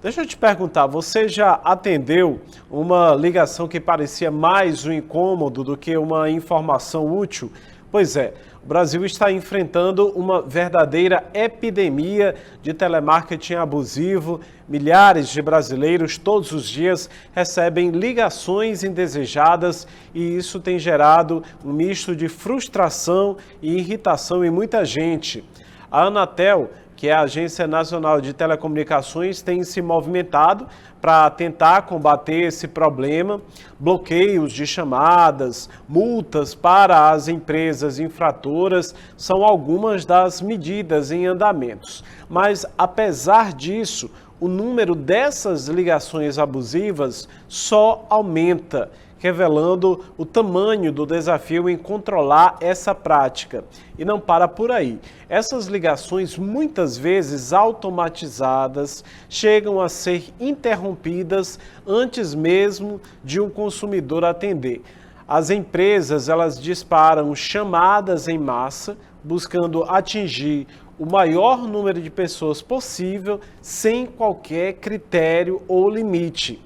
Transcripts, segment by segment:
Deixa eu te perguntar, você já atendeu uma ligação que parecia mais um incômodo do que uma informação útil? Pois é, o Brasil está enfrentando uma verdadeira epidemia de telemarketing abusivo. Milhares de brasileiros todos os dias recebem ligações indesejadas e isso tem gerado um misto de frustração e irritação em muita gente. A Anatel, que é a Agência Nacional de Telecomunicações, tem se movimentado para tentar combater esse problema. Bloqueios de chamadas, multas para as empresas infratoras são algumas das medidas em andamentos. Mas, apesar disso, o número dessas ligações abusivas só aumenta, revelando o tamanho do desafio em controlar essa prática. E não para por aí. Essas ligações, muitas vezes automatizadas, chegam a ser interrompidas antes mesmo de um consumidor atender. As empresas, elas disparam chamadas em massa, buscando atingir o maior número de pessoas possível, sem qualquer critério ou limite.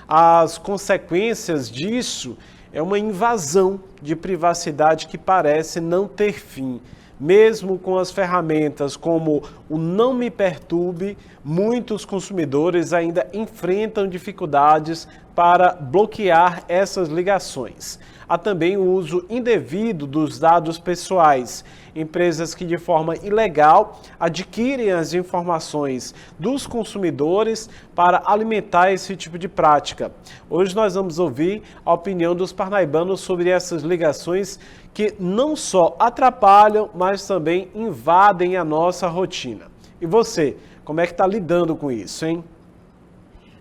As consequências disso é uma invasão de privacidade que parece não ter fim. Mesmo com as ferramentas como o Não Me Perturbe, muitos consumidores ainda enfrentam dificuldades para bloquear essas ligações. Há também o uso indevido dos dados pessoais. Empresas que de forma ilegal adquirem as informações dos consumidores para alimentar esse tipo de prática. Hoje nós vamos ouvir a opinião dos parnaibanos sobre essas ligações que não só atrapalham, mas também invadem a nossa rotina. E você, como é que está lidando com isso, hein?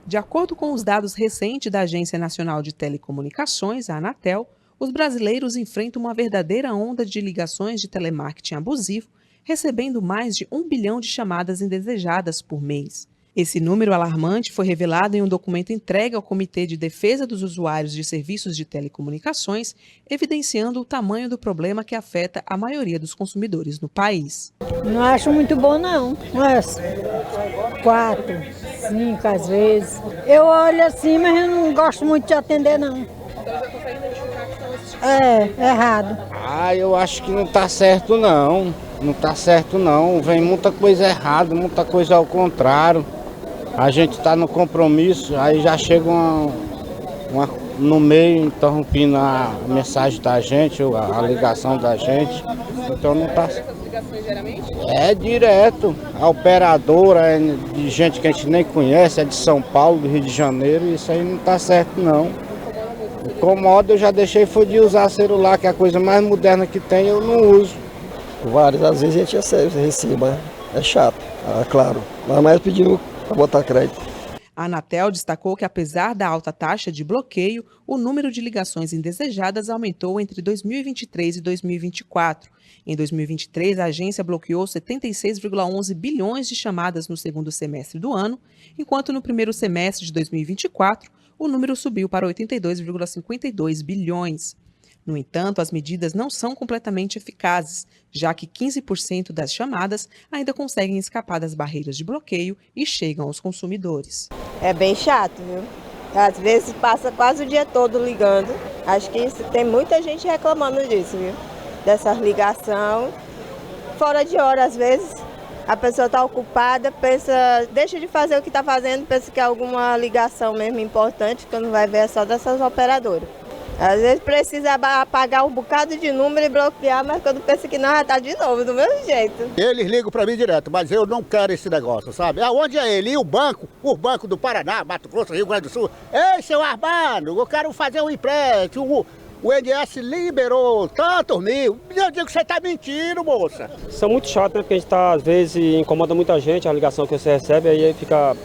De acordo com os dados recentes da Agência Nacional de Telecomunicações, a Anatel, os brasileiros enfrentam uma verdadeira onda de ligações de telemarketing abusivo, recebendo mais de 1 bilhão de chamadas indesejadas por mês. Esse número alarmante foi revelado em um documento entregue ao Comitê de Defesa dos Usuários de Serviços de Telecomunicações, evidenciando o tamanho do problema que afeta a maioria dos consumidores no país. Não acho muito bom, não. Mas 4, 5 às vezes. Eu olho assim, mas eu não gosto muito de atender, não. É, errado. Eu acho que não tá certo, não. Não tá certo, não. Vem muita coisa errada, muita coisa ao contrário. A gente tá no compromisso, aí já chega no meio interrompendo a mensagem da gente, a ligação da gente. Então não tá. É direto. A operadora é de gente que a gente nem conhece, é de São Paulo, do Rio de Janeiro, e isso aí não tá certo, não. Incomoda, eu já deixei foi de usar celular, que é a coisa mais moderna que tem, eu não uso. Várias vezes a gente recebe, é chato, claro, mas mais pedindo para botar crédito. A Anatel destacou que, apesar da alta taxa de bloqueio, o número de ligações indesejadas aumentou entre 2023 e 2024. Em 2023, a agência bloqueou 76,11 bilhões de chamadas no segundo semestre do ano, enquanto no primeiro semestre de 2024, o número subiu para 82,52 bilhões. No entanto, as medidas não são completamente eficazes, já que 15% das chamadas ainda conseguem escapar das barreiras de bloqueio e chegam aos consumidores. É bem chato, viu? Às vezes passa quase o dia todo ligando. Acho que tem muita gente reclamando disso, viu? Dessa ligação. Fora de hora, às vezes, a pessoa está ocupada, pensa, deixa de fazer o que está fazendo, pensa que é alguma ligação mesmo importante, quando vai ver é só dessas operadoras. Às vezes precisa apagar um bocado de número e bloquear, mas quando pensa que não, já está de novo, do mesmo jeito. Eles ligam para mim direto, mas eu não quero esse negócio, sabe? Aonde é ele? E o banco do Paraná, Mato Grosso, Rio Grande do Sul. Ei, seu Armando, eu quero fazer um empréstimo. O INSS liberou tantos mil. Eu digo que você está mentindo, moça. Isso é muito chato, né? Porque a gente às vezes, incomoda muita gente, a ligação que você recebe, aí fica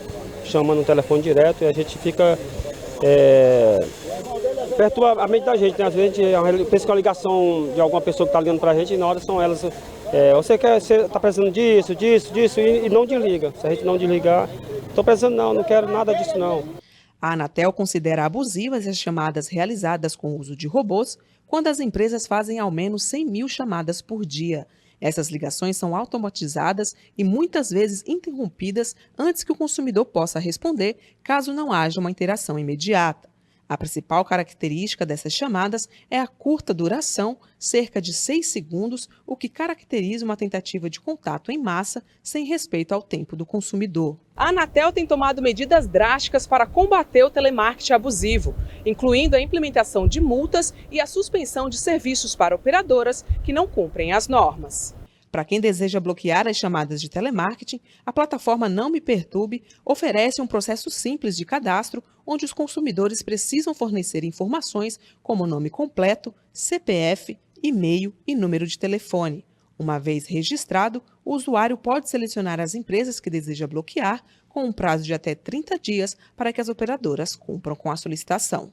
chamando no telefone direto e a gente fica... perturba a mente da gente, né? Às vezes a gente pensa que é uma ligação de alguma pessoa que está ligando para a gente e na hora são elas. Você está precisando disso e não desliga. Se a gente não desligar, estou precisando não quero nada disso não. A Anatel considera abusivas as chamadas realizadas com o uso de robôs quando as empresas fazem ao menos 100 mil chamadas por dia. Essas ligações são automatizadas e muitas vezes interrompidas antes que o consumidor possa responder, caso não haja uma interação imediata. A principal característica dessas chamadas é a curta duração, cerca de 6 segundos, o que caracteriza uma tentativa de contato em massa sem respeito ao tempo do consumidor. A Anatel tem tomado medidas drásticas para combater o telemarketing abusivo, incluindo a implementação de multas e a suspensão de serviços para operadoras que não cumprem as normas. Para quem deseja bloquear as chamadas de telemarketing, a plataforma Não Me Perturbe oferece um processo simples de cadastro, onde os consumidores precisam fornecer informações como nome completo, CPF, e-mail e número de telefone. Uma vez registrado, o usuário pode selecionar as empresas que deseja bloquear, com um prazo de até 30 dias para que as operadoras cumpram com a solicitação.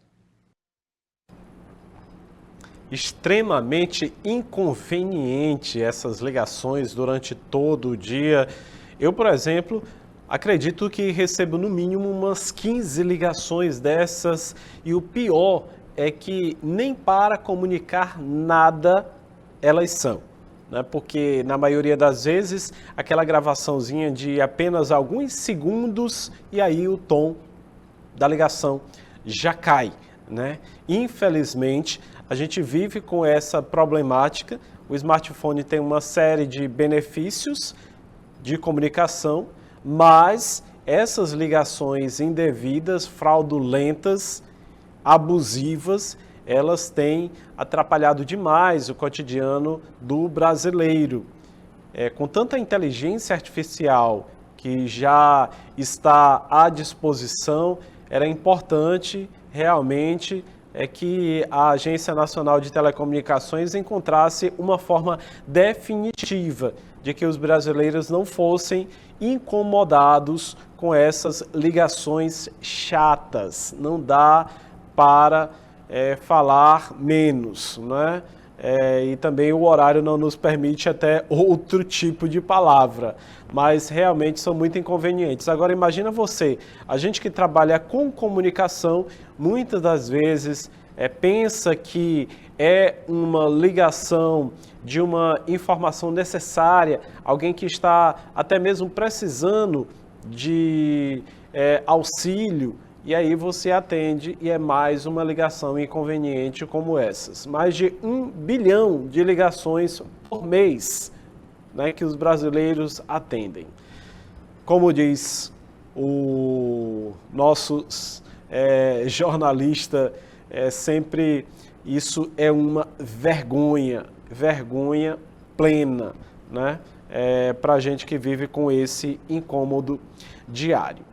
Extremamente inconveniente essas ligações durante todo o dia. Eu, por exemplo, acredito que recebo no mínimo umas 15 ligações dessas e o pior é que nem para comunicar nada elas são, né? Porque na maioria das vezes aquela gravaçãozinha de apenas alguns segundos e aí o tom da ligação já cai, né? Infelizmente, a gente vive com essa problemática. O smartphone tem uma série de benefícios de comunicação, mas essas ligações indevidas, fraudulentas, abusivas, elas têm atrapalhado demais o cotidiano do brasileiro. Com tanta inteligência artificial que já está à disposição, era importante realmente que a Agência Nacional de Telecomunicações encontrasse uma forma definitiva de que os brasileiros não fossem incomodados com essas ligações chatas. Não dá para falar menos, né? E também o horário não nos permite até outro tipo de palavra, mas realmente são muito inconvenientes. Agora imagina você, a gente que trabalha com comunicação, muitas das vezes pensa que é uma ligação de uma informação necessária, alguém que está até mesmo precisando de auxílio, e aí você atende e é mais uma ligação inconveniente como essas. Mais de 1 bilhão de ligações por mês, né, que os brasileiros atendem. Como diz o nosso jornalista, sempre isso é uma vergonha plena, né, para a gente que vive com esse incômodo diário.